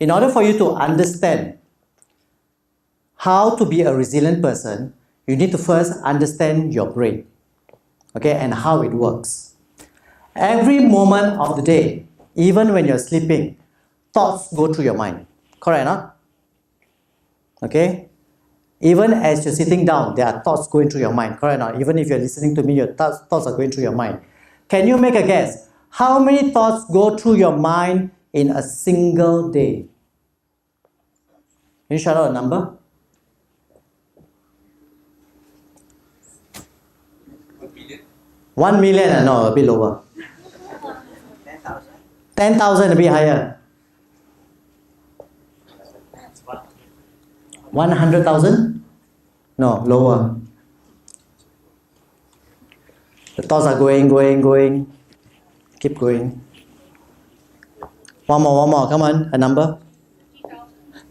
in order for you to understand how to be a resilient person, you need to first understand your brain, okay, and how it works. Every moment of the day, even when you're sleeping, thoughts go through your mind. Correct, no? Okay? Even as you're sitting down, there are thoughts going through your mind. Correct, no? Even if you're listening to me, your thoughts are going through your mind. Can you make a guess? How many thoughts go through your mind in a single day? Can you shout out a number? 1 million? No, a bit lower. 10,000. 10,000, a bit higher. 100,000? No, lower. The thoughts are going. Keep going. One more. Come on, a number.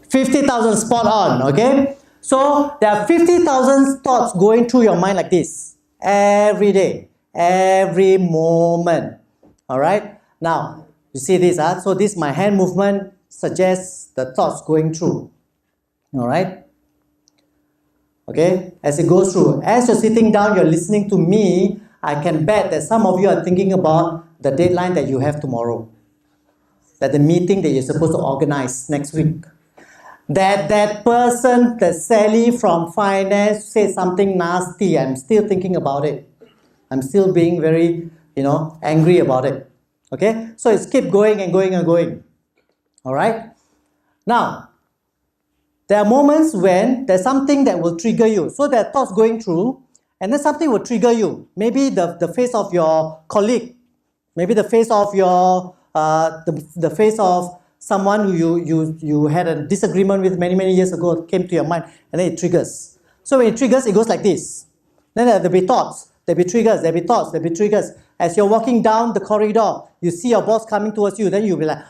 50,000, spot on, okay? So there are 50,000 thoughts going through your mind like this every day, every moment. All right? Now, you see this, huh? So this, my hand movement suggests the thoughts going through. All right? Okay? As it goes through. As you're sitting down, you're listening to me, I can bet that some of you are thinking about the deadline that you have tomorrow. That the meeting that you're supposed to organize next week. That person, that Sally from finance said something nasty. I'm still thinking about it. I'm still being very, angry about it. Okay? So it's keep going and going. All right? Now, there are moments when there's something that will trigger you. So there are thoughts going through, and then something will trigger you. Maybe the face of your colleague, maybe the face of your the face of someone who you had a disagreement with many years ago came to your mind, and then it triggers. So when it triggers, it goes like this. Then there'll be thoughts, there'll be triggers, there'll be thoughts, there'll be triggers. As you're walking down the corridor, you see your boss coming towards you, then you'll be like,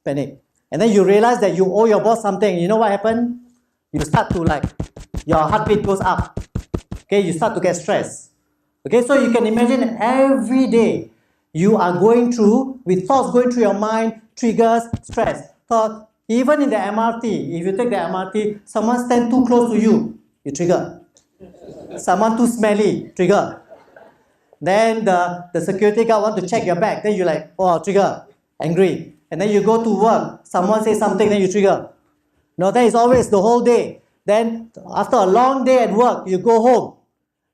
panic. And then you realize that you owe your boss something. You know what happened? You start to your heartbeat goes up. Okay, you start to get stressed. Okay, so you can imagine every day you are going through, with thoughts going through your mind, triggers, stress. Thought, even in the MRT, if you take the MRT, someone stand too close to you, you trigger. Someone too smelly, trigger. Then the security guard want to check your bag, then you're like, oh, trigger, angry. And then you go to work, someone says something, then you trigger. No, that is always the whole day. Then after a long day at work, you go home.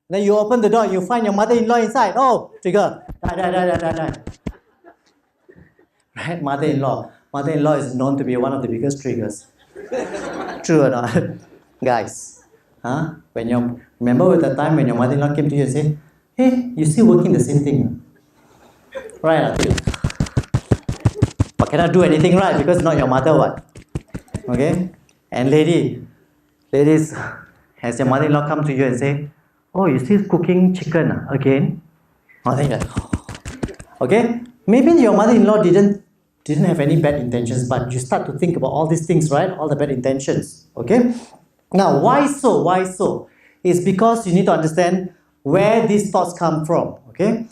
Then you open the door, you find your mother-in-law inside. Oh, trigger. Die. Right, mother-in-law. Mother-in-law is known to be one of the biggest triggers. True or not? Guys, remember the time when your mother-in-law came to you and said, hey, you still working the same thing? Right, but cannot do anything right because it's not your mother, what? Okay? And ladies, has your mother-in-law come to you and say, oh, you still cooking chicken again? Okay? Maybe your mother-in-law didn't have any bad intentions, but you start to think about all these things, right? All the bad intentions. Okay? Now, why so? Why so? It's because you need to understand where these thoughts come from. Okay?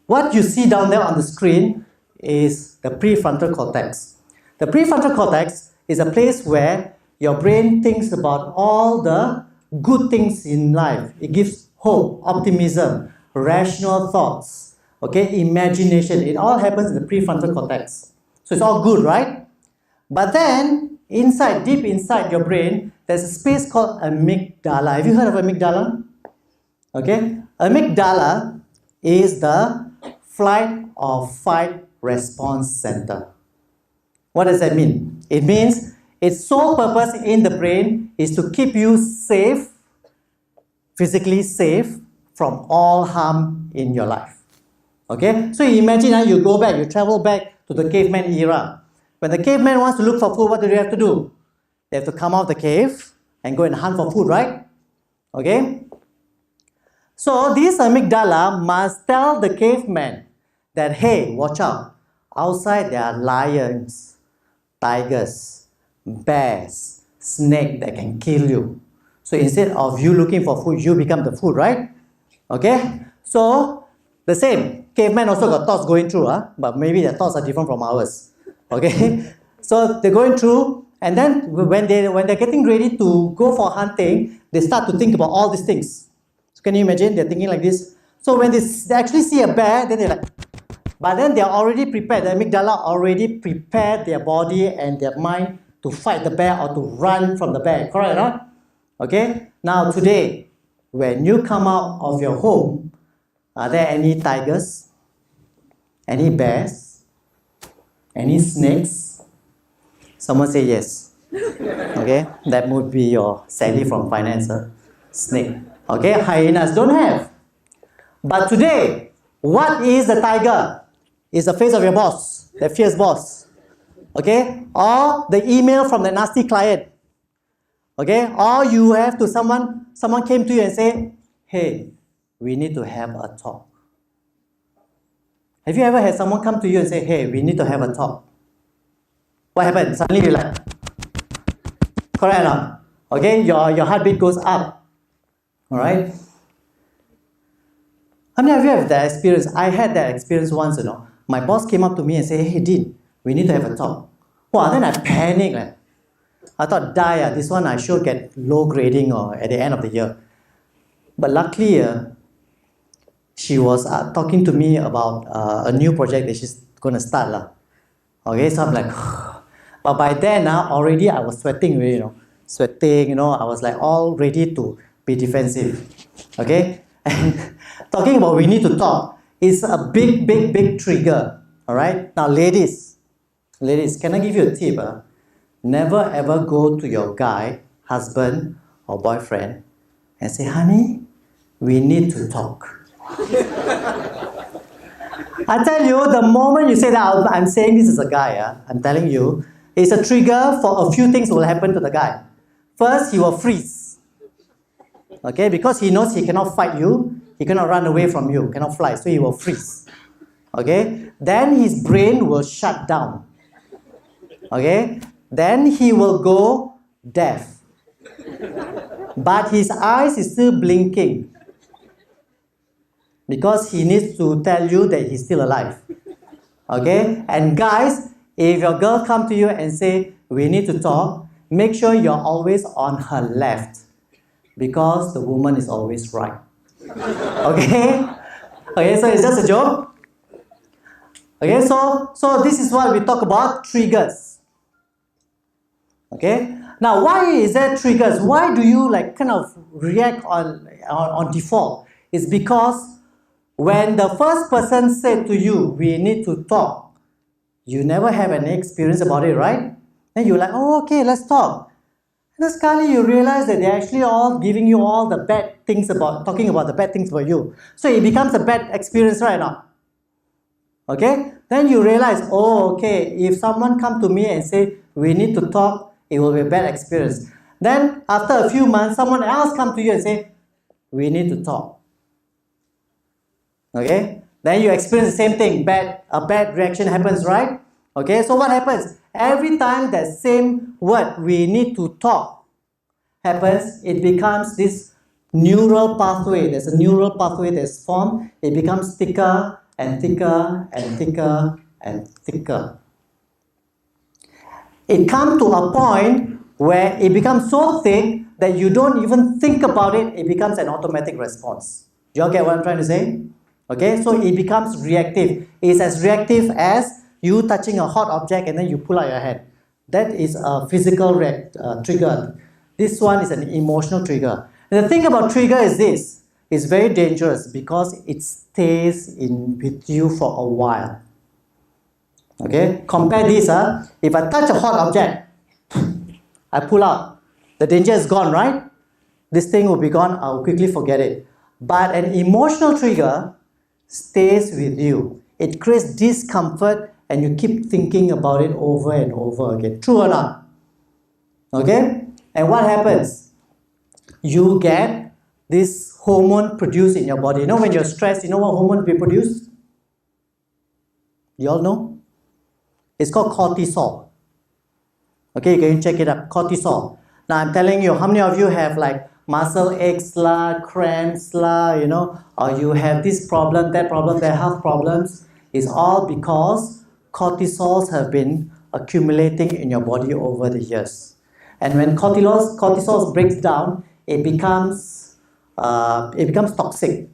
What you see down there on the screen is the prefrontal cortex. The prefrontal cortex is a place where your brain thinks about all the good things in life. It gives hope, optimism, rational thoughts, okay, imagination. It all happens in the prefrontal cortex. So it's all good, right? But then, deep inside your brain, there's a space called amygdala. Have you heard of amygdala? Okay? Amygdala is the flight or fight response center. What does that mean? It means its sole purpose in the brain is to keep you safe, physically safe from all harm in your life. Okay? So you imagine you travel back to the caveman era. When the caveman wants to look for food, what do they have to do? They have to come out of the cave and go and hunt for food, right? Okay? So this amygdala must tell the caveman that, hey, watch out. Outside there are lions, tigers, bears, snakes that can kill you. So instead of you looking for food, you become the food, right? Okay? So the same. Caveman also got thoughts going through, but maybe their thoughts are different from ours. Okay? So they're going through, and then when they're getting ready to go for hunting, they start to think about all these things. So can you imagine? They're thinking like this. So when they actually see a bear, then they're like, but then they're already prepared. The amygdala already prepared their body and their mind to fight the bear or to run from the bear. Correct, huh? Okay? Now today, when you come out of your home, are there any tigers? Any bears? Any snakes? Someone say yes. Okay? That would be your Sally from finance. Snake. Okay? Hyenas don't have. But today, what is the tiger? It's the face of your boss, the fierce boss. Okay? Or the email from the nasty client. Okay? Or you have to someone came to you and say, hey, we need to have a talk. Have you ever had someone come to you and say, hey, we need to have a talk? What happened? Suddenly you're like, correct or not? Okay? Your heartbeat goes up. Alright? How many of you have that experience? I had that experience once, My boss came up to me and said, hey, Dean, we need to have a talk. Wow, then I panicked. I thought, this one I should get low grading or at the end of the year. But luckily, she was talking to me about a new project that she's going to start. Okay, so I'm like, but by then, already I was sweating, sweating, I was like all ready to be defensive. Okay, and talking about we need to talk is a big trigger. All right, now ladies, can I give you a tip? Never ever go to your guy, husband or boyfriend and say, honey, we need to talk. I tell you, the moment you say that, I'm saying this is a guy, I'm telling you, it's a trigger for a few things will happen to the guy. First, he will freeze. Okay, because he knows he cannot fight you, he cannot run away from you, cannot fly, so he will freeze. Okay, then his brain will shut down. Okay, then he will go deaf. But his eyes is still blinking. Because he needs to tell you that he's still alive. Okay? And guys, if your girl come to you and say, we need to talk, make sure you're always on her left. Because the woman is always right. Okay? Okay, so it's just a joke. Okay, so this is what we talk about, triggers. Okay? Now, why is there triggers? Why do you kind of react on default? It's because when the first person said to you, we need to talk, you never have any experience about it, right? Then you're like, oh, okay, let's talk. And then suddenly you realize that they're actually all giving you all the bad things talking about the bad things about you. So it becomes a bad experience, right now. Okay? Then you realize, oh, okay, if someone come to me and say, we need to talk, it will be a bad experience. Then after a few months, someone else come to you and say, we need to talk. Okay, then you experience the same thing, a bad reaction happens, right? Okay, so what happens? Every time that same word, we need to talk, happens, it becomes this neural pathway. There's a neural pathway that's formed. It becomes thicker and thicker and thicker and thicker. It comes to a point where it becomes so thick that you don't even think about it. It becomes an automatic response. Do you all get what I'm trying to say? Okay, so it becomes reactive. It's as reactive as you touching a hot object and then you pull out your hand. That is a physical trigger. This one is an emotional trigger. And the thing about trigger is this. It's very dangerous because it stays with you for a while. Okay, compare this. If I touch a hot object, I pull out. The danger is gone, right? This thing will be gone. I'll quickly forget it. But an emotional trigger stays with you. It creates discomfort and you keep thinking about it over and over again. True or not? Okay? And what happens? You get this hormone produced in your body. You know when you're stressed, you know what hormone we produce? You all know? It's called cortisol. Okay, you can check it up. Cortisol. Now I'm telling you, how many of you have muscle aches, cramps, or you have this problem, that health problems, is all because cortisols have been accumulating in your body over the years. And when cortisol breaks down, it becomes toxic.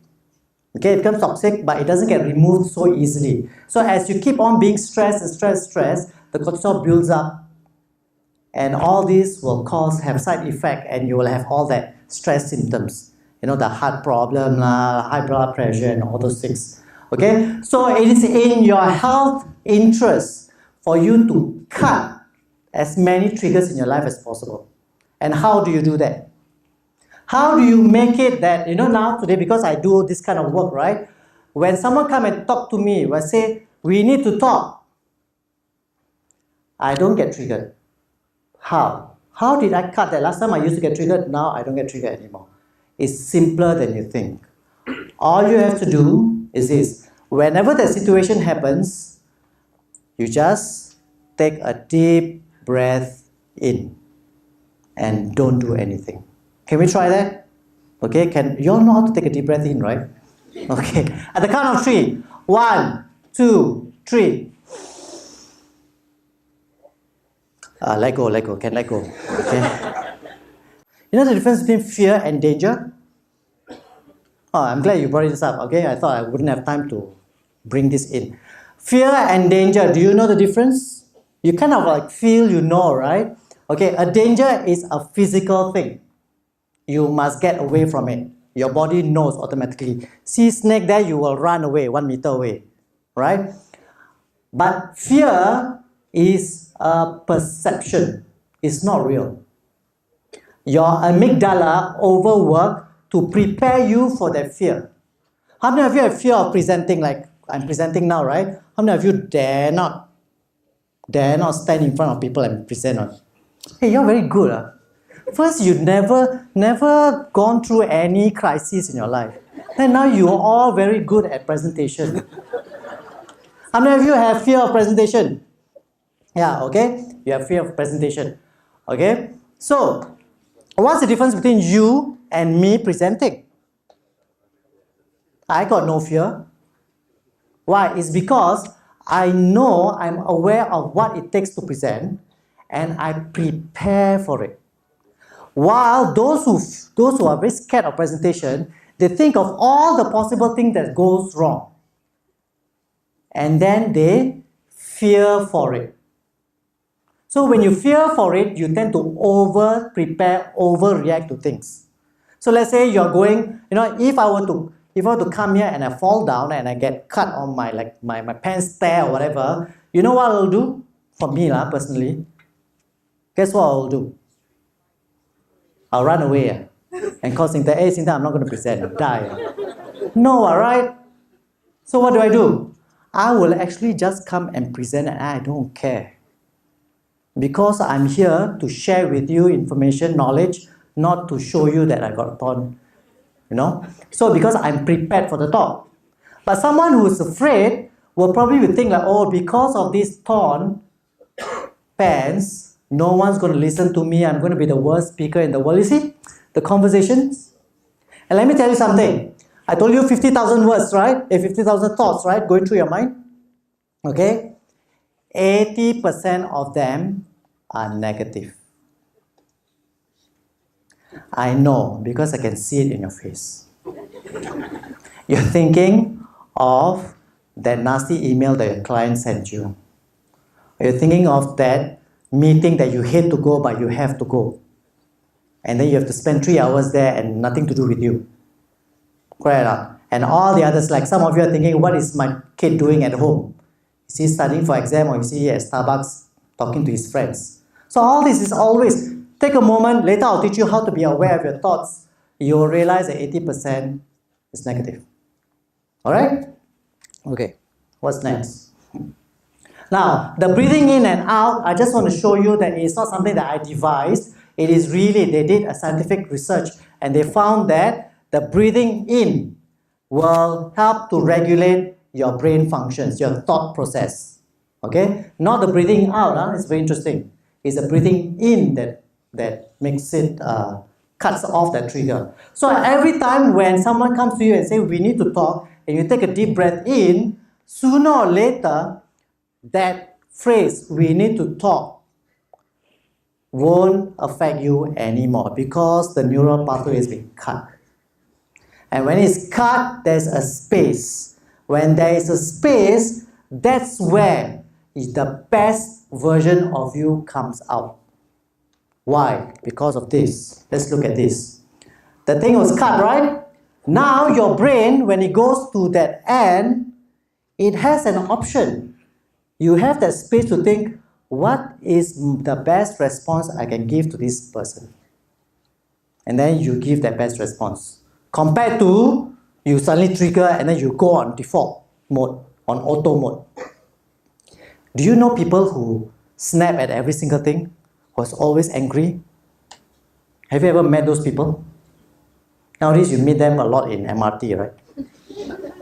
Okay, it becomes toxic, but it doesn't get removed so easily. So as you keep on being stressed, the cortisol builds up, and all this will have side effect, and you will have all that stress symptoms. The heart problem, high blood pressure, and all those things. Okay, so it is in your health interest for you to cut as many triggers in your life as possible. And how do you do that? How do you make it that, now today, because I do this kind of work, right? When someone come and talk to me, will say, we need to talk, I don't get triggered. How? How did I cut that? Last time I used to get triggered, now I don't get triggered anymore. It's simpler than you think. All you have to do is this. Whenever the situation happens, you just take a deep breath in and don't do anything. Can we try that? Okay, you all know how to take a deep breath in, right? Okay, at the count of 3. 1, 2, 3. Let go, can let go. Okay. You know the difference between fear and danger? Oh, I'm glad you brought this up, okay? I thought I wouldn't have time to bring this in. Fear and danger, do you know the difference? You kind of feel right? Okay, a danger is a physical thing. You must get away from it. Your body knows automatically. See snake there, you will run away 1 meter away, right? But fear is a perception. It's not real. Your amygdala overwork to prepare you for that fear. How many of you have fear of presenting, like I'm presenting now, right? How many of you dare not stand in front of people and present on? Hey, you're very good. First, you never gone through any crisis in your life. And now you're all very good at presentation. How many of you have fear of presentation? Yeah, okay? You have fear of presentation. Okay? So, what's the difference between you and me presenting? I got no fear. Why? It's because I know, I'm aware of what it takes to present, and I prepare for it. While those who are very scared of presentation, they think of all the possible things that goes wrong. And then they fear for it. So when you fear for it, you tend to over-prepare, overreact to things. So let's say you're going, if I were to come here and I fall down and I get cut on my pants tear or whatever, you know what I'll do? For me, personally, guess what I'll do? I'll run away and call Singtel, hey Singtel, I'm not going to present, die. No, alright? So what do? I will actually just come and present and I don't care. Because I'm here to share with you information, knowledge, not to show you that I got torn. So because I'm prepared for the talk. But someone who is afraid will probably think because of this torn pants, no one's going to listen to me, I'm going to be the worst speaker in the world. You see the conversations? And let me tell you something. I told you 50,000 words, right? 50,000 thoughts, right? Going through your mind. Okay? 80% of them are negative. I know, because I can see it in your face. You're thinking of that nasty email that your client sent you. You're thinking of that meeting that you hate to go, but you have to go. And then you have to spend 3 hours there and nothing to do with you. Correct? And all the others, like some of you are thinking, what is my kid doing at home? Is he studying for exam, or is he at Starbucks talking to his friends? So all this is always, take a moment, later I'll teach you how to be aware of your thoughts. You'll realize that 80% is negative. Alright? Okay, what's next? Now, the breathing in and out, I just want to show you that it's not something that I devised. It is really, they did a scientific research and they found that the breathing in will help to regulate your brain functions, your thought process. Okay? Not the breathing out, it's very interesting. It's the breathing in that makes it, cuts off that trigger. So every time when someone comes to you and say, we need to talk, and you take a deep breath in, sooner or later, that phrase, we need to talk, won't affect you anymore because the neural pathway has been cut. And when it's cut, there's a space. When there is a space, that's where the best version of you comes out. Why? Because of this. Let's look at this. The thing was cut, right? Now your brain, when it goes to that end, it has an option. You have that space to think, what is the best response I can give to this person? And then you give that best response. Compared to, you suddenly trigger and then you go on default mode, on auto mode. Do you know people who snap at every single thing? Was always angry? Have you ever met those people? Nowadays you meet them a lot in MRT, right?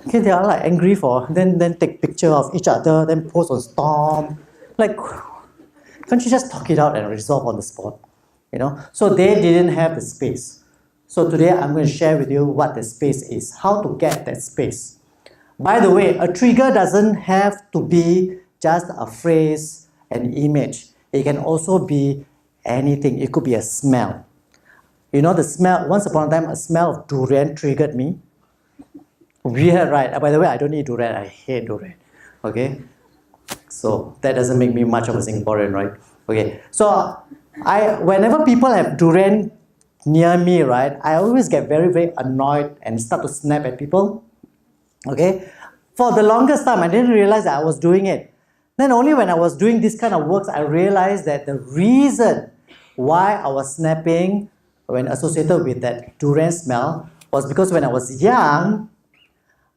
Okay, they are like angry for, then take picture of each other, then post on Storm. Like, can't you just talk it out and resolve on the spot? You know? So they didn't have the space. So today I'm going to share with you what the space is, how to get that space. By the way, a trigger doesn't have to be just a phrase, an image. It can also be anything. It could be a smell. You know the smell, once upon a time, a smell of durian triggered me. Weird, right? By the way, I don't eat durian. I hate durian. Okay? So that doesn't make me much of a Singaporean, right? Okay. So whenever people have durian near me, right, I always get very, very annoyed and start to snap at people. Okay? For the longest time, I didn't realize that I was doing it. Then only when I was doing this kind of works, I realized that the reason why I was snapping when associated with that durian smell was because when I was young,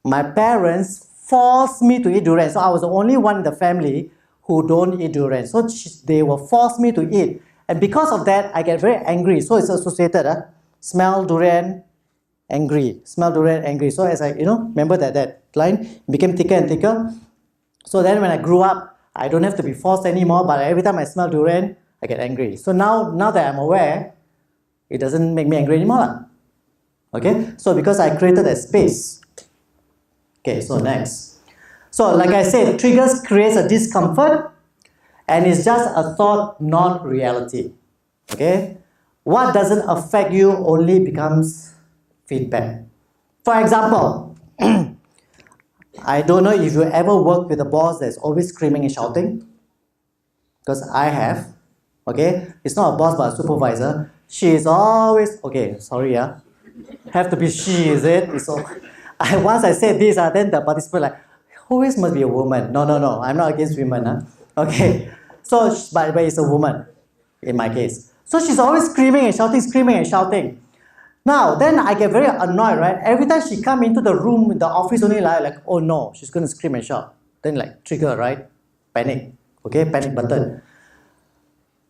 my parents forced me to eat durian. So I was the only one in the family who don't eat durian. So they will force me to eat. And because of that, I get very angry. So it's associated, smell durian, angry. Smell durian, angry. So as I, remember that line became thicker and thicker. So then when I grew up, I don't have to be forced anymore, but every time I smell durian, I get angry. So now that I'm aware, it doesn't make me angry anymore. Okay? So because I created a space. Okay, so next. So like I said, triggers creates a discomfort and it's just a thought, not reality. Okay? What doesn't affect you only becomes feedback. For example, I don't know if you ever worked with a boss that's always screaming and shouting. Because I have. Okay? It's not a boss but a supervisor. She is always, okay, sorry, have to be she, is it? It's all, once I said this, then the participant like, always must be a woman. No, I'm not against women. Okay. So, but it's a woman, in my case. So she's always screaming and shouting. Now, then I get very annoyed, right? Every time she come into the room, the office only like, oh no, she's going to scream and shout. Then like, trigger, right? Panic. Okay, panic button.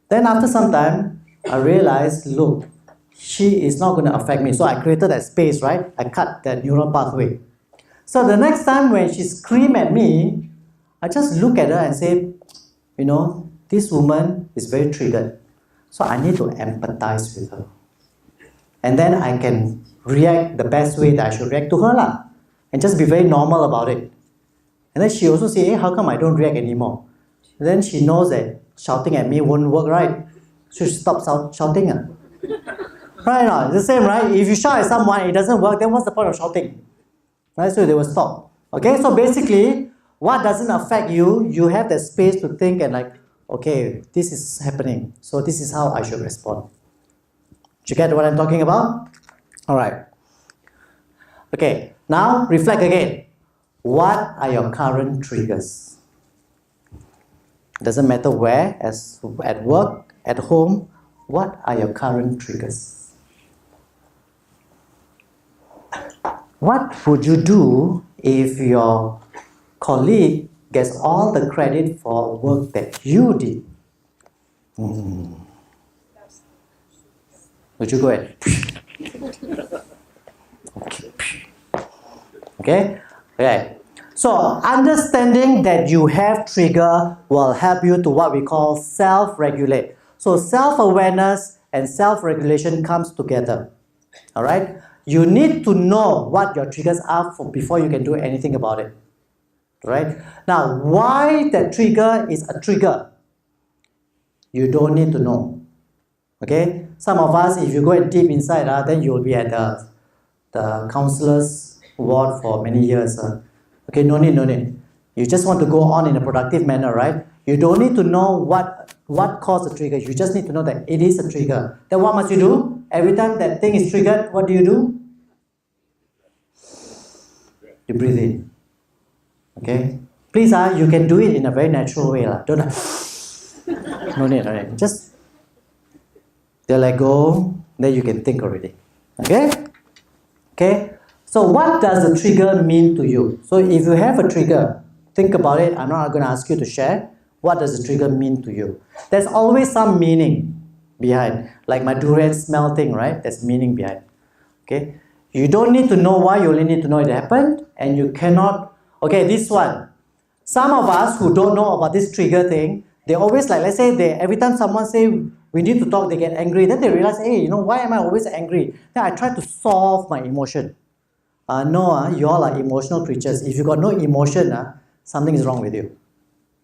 Then after some time, I realized, look, she is not going to affect me. So I created that space, right? I cut that neural pathway. So the next time when she screams at me, I just look at her and say, this woman is very triggered. So I need to empathize with her. And then I can react the best way that I should react to her. And just be very normal about it. And then she also say, hey, how come I don't react anymore? And then she knows that shouting at me won't work, right? So she stops shouting. Right now, it's the same, right? If you shout at someone, it doesn't work, then what's the point of shouting? Right? So they will stop. Okay, so basically, what doesn't affect you, you have the space to think and like, okay, this is happening. So this is how I should respond. Do you get what I'm talking about? Alright. Okay, now reflect again. What are your current triggers? Doesn't matter where, as at work, at home, what are your current triggers? What would you do if your colleague gets all the credit for work that you did? Would you go ahead? Okay? Okay. So understanding that you have trigger will help you to what we call self-regulate. So self-awareness and self-regulation comes together. Alright? You need to know what your triggers are before you can do anything about it. Right? Now, why that trigger is a trigger? You don't need to know. Okay? Some of us, if you go deep inside, then you will be at the counselor's ward for many years. Okay, no need. You just want to go on in a productive manner, right? You don't need to know what caused the trigger. You just need to know that it is a trigger. Then what must you do? Every time that thing is triggered, what do? You breathe in. Okay? Please, you can do it in a very natural way. Don't no need. Just let go, then you can think already. Okay? Okay? So what does the trigger mean to you? So if you have a trigger, think about it. I'm not going to ask you to share. What does the trigger mean to you? There's always some meaning behind. Like my durian smell thing, right? There's meaning behind. Okay? You don't need to know why, you only need to know it happened. And you cannot... Okay, this one. Some of us who don't know about this trigger thing, they always like, let's say, every time someone say, we need to talk, they get angry. Then they realize, hey, why am I always angry? Then I try to solve my emotion. No, you all are emotional creatures. If you got no emotion, something is wrong with you.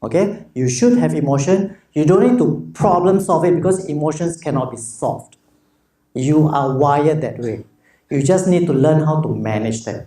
Okay? You should have emotion. You don't need to problem solve it because emotions cannot be solved. You are wired that way. You just need to learn how to manage them.